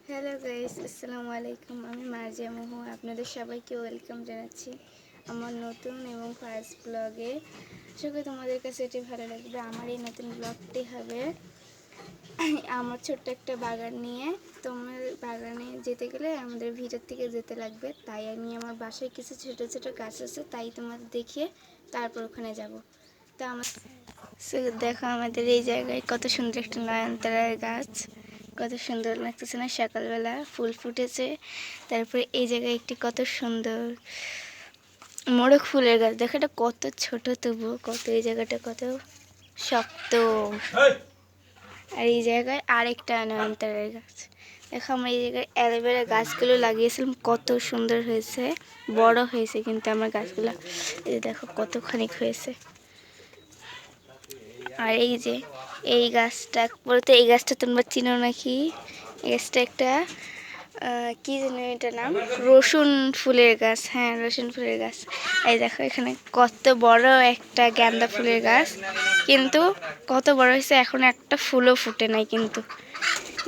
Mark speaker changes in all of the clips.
Speaker 1: Hello guys, আসসালামু আলাইকুম। আমি মার্জিয়া মোহু আপনাদের সবাইকে ওয়েলকাম জানাচ্ছি আমার নতুন এবং ফার্স্ট ব্লগে। আশা করি তোমাদের কাছে এটি ভালো লাগবে। আমার এই নতুন ব্লগটি হবে আমার ছোট্ট একটা বাগান নিয়ে। তোমার বাগানে যেতে গেলে আমাদের ভিতর থেকে যেতে লাগবে, তাই আমি আমার বাসায় কিছু ছোট ছোট গাছ আছে, তাই তোমাদের দেখিয়ে তারপর ওখানে যাব। তা আমার দেখো আমাদের এই জায়গায় কত সুন্দর একটা নয়নতারার গাছ, কত সুন্দর লাগতেছে না? সকালবেলা ফুল ফুটেছে। তারপরে এই জায়গায় একটি কত সুন্দর মোরগ ফুলের গাছ, দেখো এটা কত ছোট, তবু কত এই জায়গাটা কত শক্ত। আর এই জায়গায় আরেকটা নয়নতারার গাছ। দেখো আমরা এই জায়গায় অ্যালোভেরা গাছগুলো লাগিয়েছিলাম, কত সুন্দর হয়েছে, বড় হয়েছে কিন্তু আমার গাছগুলো। এই দেখো কতখানি হয়েছে। আর এই যে এই গাছটা, বলতে এই গাছটা তোমরা চিনো নাকি? এই গাছটা একটা কি যেন এটা নাম, রসুন ফুলের গাছ। হ্যাঁ, রসুন ফুলের গাছ। এই দেখো এখানে কত বড় একটা গাঁদা ফুলের গাছ, কিন্তু কত বড় হয়েছে, এখন একটা ফুলও ফুটে নাই কিন্তু।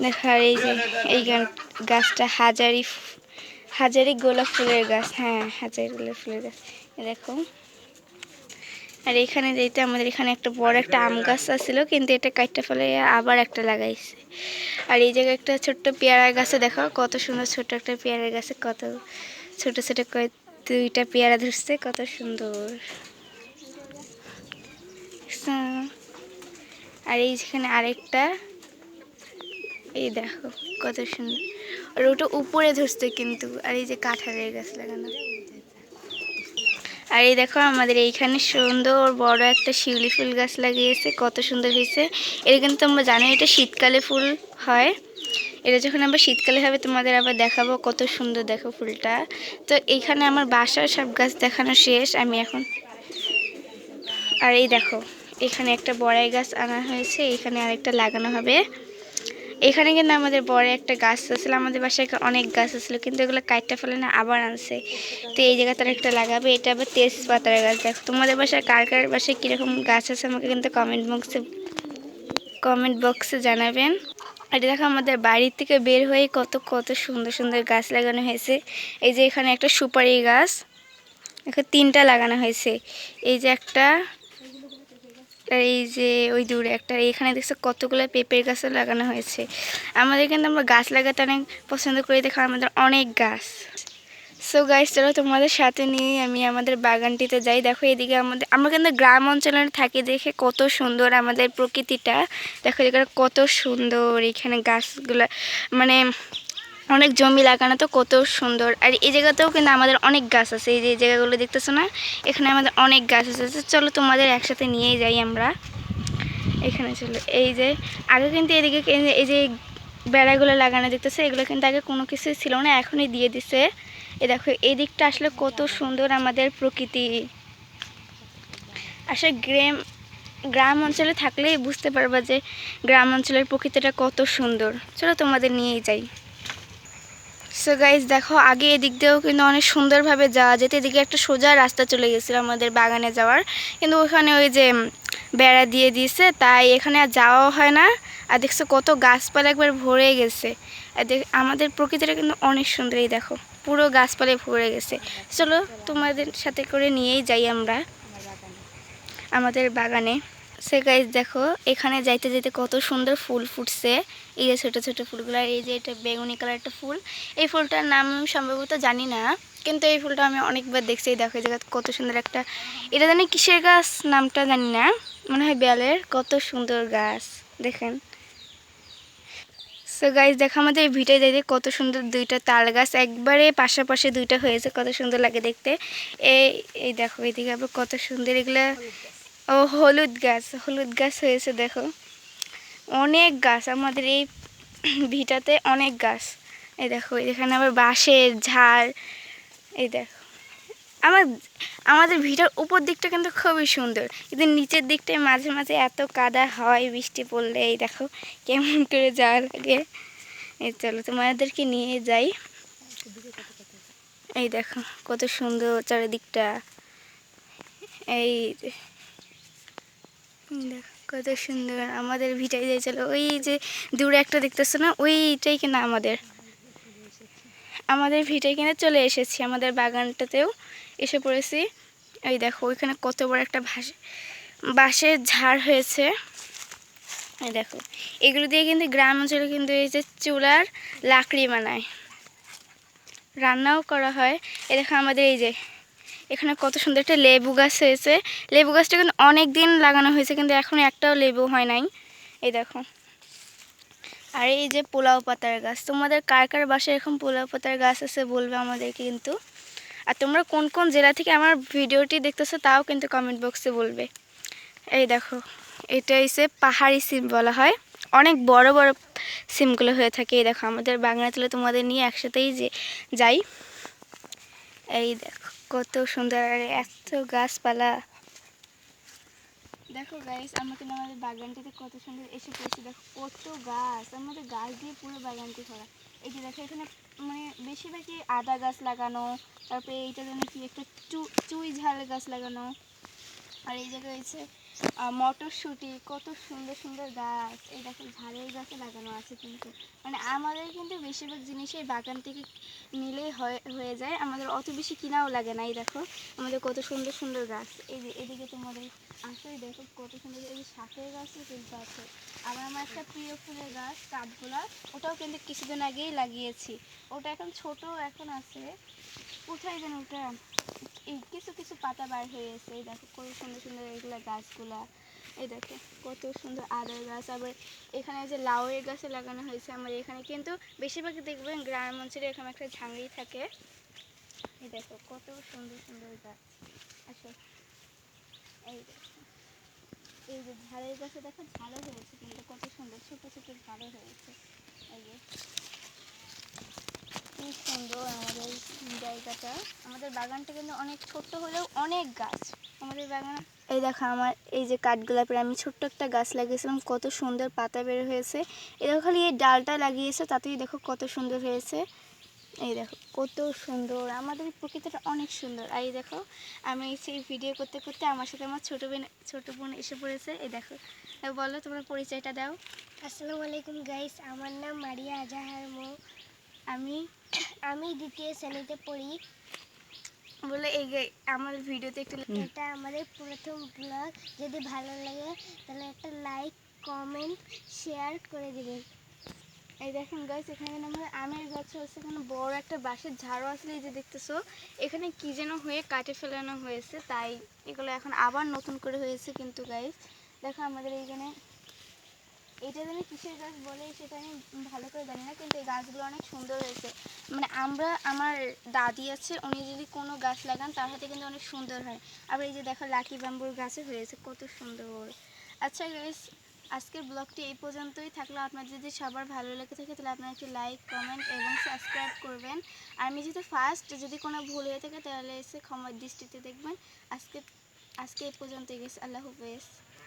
Speaker 1: দেখো আর এই যে এই গাছটা হাজারি হাজারি গোলাপ ফুলের গাছ। হ্যাঁ, হাজারি গোলাপ ফুলের গাছ। দেখো আর এখানে যেতে আমাদের এখানে একটা বড় একটা আম গাছ আছিল, কিন্তু এটা কাটতে ফেলে আবার একটা লাগাইছে। আর এই জায়গায় একটা ছোট্ট পেয়ারা গাছে দেখো কত সুন্দর, ছোট একটা পেয়ারা গাছে কত ছোট ছোট দুইটা পেয়ারা ধরছে, কত সুন্দর। আর এই যেখানে আরেকটা, এই দেখো কত সুন্দর। আর ওটা উপরে ধরছে কিন্তু। আর এই যে কাঁঠালের গাছ লাগানো। আর এই দেখো আমাদের এইখানে সুন্দর বড় একটা শিউলি ফুল গাছ লাগিয়েছে, কত সুন্দর হয়েছে। এটা কিন্তু তোমরা জানো এটা শীতকালে ফুল হয়। এটা যখন আবার শীতকালে হবে তোমাদের আবার দেখাবো, কত সুন্দর দেখো ফুলটা। তো এইখানে আমার বাসার সব গাছ দেখানো শেষ আমি এখন। আর এই দেখো এখানে একটা বড়াই গাছ আনা হয়েছে, এখানে আরেকটা লাগানো হবে। এখানে কিন্তু আমাদের বড় একটা গাছ আছিল, আমাদের বাসায় অনেক গাছ আছিল, কিন্তু এগুলো কাটতে ফেলে না, আবার আনছে। তো এই জায়গায় তারা একটা লাগাবে, এটা আবার তেজপাতার গাছ। দেখো তোমাদের বাসায় কার কার বাসায় কীরকম গাছ আছে আমাকে কিন্তু কমেন্ট বক্সে জানাবেন। এটা দেখো আমাদের বাড়ির থেকে বের হয়ে কত কত সুন্দর সুন্দর গাছ লাগানো হয়েছে। এই যে এখানে একটা সুপারি গাছ, এখানে 3টা লাগানো হয়েছে। এই যে একটা, এই যে ওই দূরে একটা, এখানে দেখছো কতগুলো পেঁপের গাছও লাগানো হয়েছে। আমাদের কিন্তু আমরা গাছ লাগাতে অনেক পছন্দ করি, দেখো আমাদের অনেক গাছ। সো গাইস, চলো তোমাদের সাথে নিয়ে আমি আমাদের বাগানটিতে যাই। দেখো এদিকে আমরা কিন্তু গ্রাম অঞ্চলে থাকি, দেখে কত সুন্দর আমাদের প্রকৃতিটা। দেখো এখানে কত সুন্দর, এখানে গাছগুলা মানে অনেক জমি লাগানো, তো কত সুন্দর। আর এই জায়গাতেও কিন্তু আমাদের অনেক গাছ আছে, এই যে এই জায়গাগুলো দেখতেছো না, এখানে আমাদের অনেক গাছ আছে। চলো তোমাদের একসাথে নিয়েই যাই আমরা এখানে। চলো এই যে আগে কিন্তু এদিকে এই যে বেড়াগুলো লাগানো দেখতেছে, এগুলো কিন্তু আগে কোনো কিছুই ছিল না, এখনই দিয়ে দিছে। এই দেখো এই দিকটা আসলে কত সুন্দর আমাদের প্রকৃতি। আসলে গ্রাম অঞ্চলে থাকলেই বুঝতে পারবা যে গ্রাম অঞ্চলের প্রকৃতিটা কত সুন্দর। চলো তোমাদের নিয়েই যাই। সো গাইজ দেখো আগে এদিক দিয়েও কিন্তু অনেক সুন্দরভাবে যাওয়া যেত, এদিকে একটা সোজা রাস্তা চলে গেছিলো আমাদের বাগানে যাওয়ার, কিন্তু ওখানে ওই যে বেড়া দিয়ে দিয়েছে, তাই এখানে আর যাওয়াও হয় না। আর দেখছো কত গাছপালা একবার ভরে গেছে। আর আমাদের প্রকৃতিটা কিন্তু অনেক সুন্দর, এই দেখো পুরো গাছপালায় ভরে গেছে। চলো তোমাদের সাথে করে নিয়েই যাই আমরা আমাদের বাগানে। সে গাইজ দেখো এখানে যাইতে যেতে কত সুন্দর ফুল ফুটছে, এই যে ছোটো ছোটো ফুলগুলো। এই যে এটা বেগুনি কালার একটা ফুল, এই ফুলটার নাম সম্ভবত জানি না, কিন্তু এই ফুলটা আমি অনেকবার দেখছি। দেখো এই জায়গা কত সুন্দর একটা, এটা জানি কিসের গাছ নামটা জানি না, মনে হয় বেলের। কত সুন্দর গাছ দেখেন। সো গাইজ দেখো আমাদের এই ভিটায় যাইতে কত সুন্দর দুইটা তাল গাছ একবারে পাশাপাশি দুইটা হয়েছে, কত সুন্দর লাগে দেখতে। এই এই দেখো এদিকে আবার কত সুন্দর এগুলা, ও হলুদ গাছ হয়েছে। দেখো অনেক গাছ আমাদের এই ভিটাতে, অনেক গাছ। এই দেখো এখানে আবার বাঁশের ঝাড়। এই দেখো আমাদের ভিটার উপর দিকটা কিন্তু খুবই সুন্দর, কিন্তু নিচের দিকটায় মাঝে মাঝে এত কাদা হয় বৃষ্টি পড়লে। এই দেখো কেমন করে যাওয়ার লাগে। এই চলো তোমাদেরকে নিয়ে যাই। এই দেখো কত সুন্দর চারিদিকটা, এই দেখো কত সুন্দর আমাদের ভিটায় যাই। চলো ওই যে দূরে একটা দেখতেছো না, ওইটাই কিনা আমাদের। আমাদের ভিটায় কিনে চলে এসেছি, আমাদের বাগানটাতেও এসে পড়েছি। এই দেখো ওইখানে কত বড় একটা বাঁশের ঝাড় হয়েছে। এই দেখো এগুলো দিয়ে কিন্তু গ্রাম অঞ্চলে কিন্তু এই যে চুলার লাকড়ি বানায়, রান্নাও করা হয়। এই দেখো আমাদের এই যে এখানে কত সুন্দর একটা লেবু গাছ হয়েছে। লেবু গাছটা কিন্তু অনেক দিন লাগানো হয়েছে কিন্তু এখনো একটাও লেবু হয় নাই। এই দেখো, আর এই যে পোলাও পাতার গাছ। তোমাদের কার কার বাসায় এরকম পোলাও পাতার গাছ আছে বলবে আমাদেরকে কিন্তু। আর তোমরা কোন কোন জেলা থেকে আমার ভিডিওটি দেখতেছো তাও কিন্তু কমেন্ট বক্সে বলবে। এই দেখো এটা হচ্ছে পাহাড়ি সিম বলা হয়, অনেক বড় বড় সিমগুলো হয়ে থাকে। এই দেখো আমাদের বাগানে তুলে তোমাদের নিয়ে একসাথেই যে যাই। এই দেখো কত সুন্দর, আর এত গাছপালা। দেখো গাইস আমরা কিন্তু আমাদের বাগানটিতে কত সুন্দর এসে পড়েছি। দেখো কত গাছ, আমাদের গাছ দিয়ে পুরো বাগানটি ভরা। এই যে দেখো এখানে মানে বেশিরভাগই আদা গাছ লাগানো, তারপরে এইটা যেন কি একটা চুই ঝাল গাছ লাগানো। আর এই জায়গায় রয়েছে মটরশুঁটি, কত সুন্দর সুন্দর গাছ। এই দেখো ঝালের গাছে লাগানো আছে কিন্তু, মানে আমাদের কিন্তু বেশিরভাগ জিনিসই বাগান থেকে নিলেই হয়ে যায়, আমাদের অত বেশি কিনাও লাগে না। এই দেখো আমাদের কত সুন্দর সুন্দর গাছ। এই যে এদিকে তোমাদের আসলে দেখো কত সুন্দর, এই যে শাকের গাছও কিন্তু আছে। আবার আমার একটা প্রিয় ফুলের গাছ কাঠগোলাপ, ওটাও কিন্তু কিছুদিন আগেই লাগিয়েছি। ওটা এখন ছোট এখন আছে, কোথায় যেন ওটা এই কিছু কিছু পাতা বার হয়েছে। এই দেখো কত সুন্দর সুন্দর এগুলা গাছগুলা। এই দেখো কত সুন্দর আদার গাছ। আবার এখানে যে লাউয়ের গাছে লাগানো হয়েছে। আমার এখানে কিন্তু বেশিরভাগ দেখবেন গ্রাম অঞ্চলে এরকম একটা ঝাঙ্গি থাকে। এই দেখো কত সুন্দর সুন্দর গাছ। আসো এই দেখো, এই যে ঝাড়ের গাছে দেখো ঝাড়ও হয়েছে কিন্তু কত সুন্দর ছোট ছোট ঝাড়ও হয়েছে। এই যে কি সুন্দর আমাদের জায়গাটা, আমাদের বাগানটা কিন্তু অনেক ছোট্ট হলেও অনেক গাছ আমাদের বাগান। এই দেখো আমার এই যে কাঠগোলাপের আমি ছোট্ট একটা গাছ লাগিয়েছিলাম, কত সুন্দর পাতা বের হয়েছে। এই দেখো খালি এই ডালটা লাগিয়েছে তাতেই দেখো কত সুন্দর হয়েছে। এই দেখো কত সুন্দর, আমাদের প্রকৃতিটা অনেক সুন্দর। আর এই দেখো আমি সেই ভিডিও করতে করতে আমার সাথে আমার ছোট বোন এসে পড়েছে। এই দেখো বলো তোমার পরিচয়টা দাও।
Speaker 2: আসসালামু আলাইকুম গাইস, আমার নাম মারিয়া আজাহার মো। আমি দ্বিতীয় শ্রেণীতে পড়ি।
Speaker 1: বলে এই আমার ভিডিওতে একটু
Speaker 2: এটা আমাদের প্রথম ব্লগ, যদি ভালো লাগে তাহলে একটা লাইক কমেন্ট শেয়ার করে দিবেন।
Speaker 1: এই দেখেন গাইস এখানে কিন্তু আমাদের আমের গাছ হচ্ছে, এখানে বড় একটা বাঁশের ঝাড়ও আসলে এই যে দেখতেছো এখানে কি যেন হয়ে কাটে ফেলানো হয়েছে, তাই এগুলো এখন আবার নতুন করে হয়েছে। কিন্তু গাইস দেখো আমাদের এইখানে এটা যেন কিসের গাছ বলে সেটা আমি ভালো করে জানি না, কিন্তু এই গাছগুলো অনেক সুন্দর হয়েছে। মানে আমার দাদি আছে, উনি যদি কোনো গাছ লাগান তার হাতে কিন্তু অনেক সুন্দর হয়। আবার এই যে দেখো লাকি ব্যাম্বুর গাছে হয়েছে কত সুন্দর। আচ্ছা গাইস আজকের ব্লগটি এই পর্যন্তই থাকলো। আপনার যদি সবার ভালো লেগে থাকে তাহলে আপনারা একটি লাইক কমেন্ট এবং সাবস্ক্রাইব করবেন। আর আমি যদি ফার্স্ট যদি কোনো ভুল হয়ে থাকে তাহলে এসে ক্ষমার দৃষ্টিতে দেখবেন। আজকে এই পর্যন্তই গেছে, আল্লাহ হাফেজ।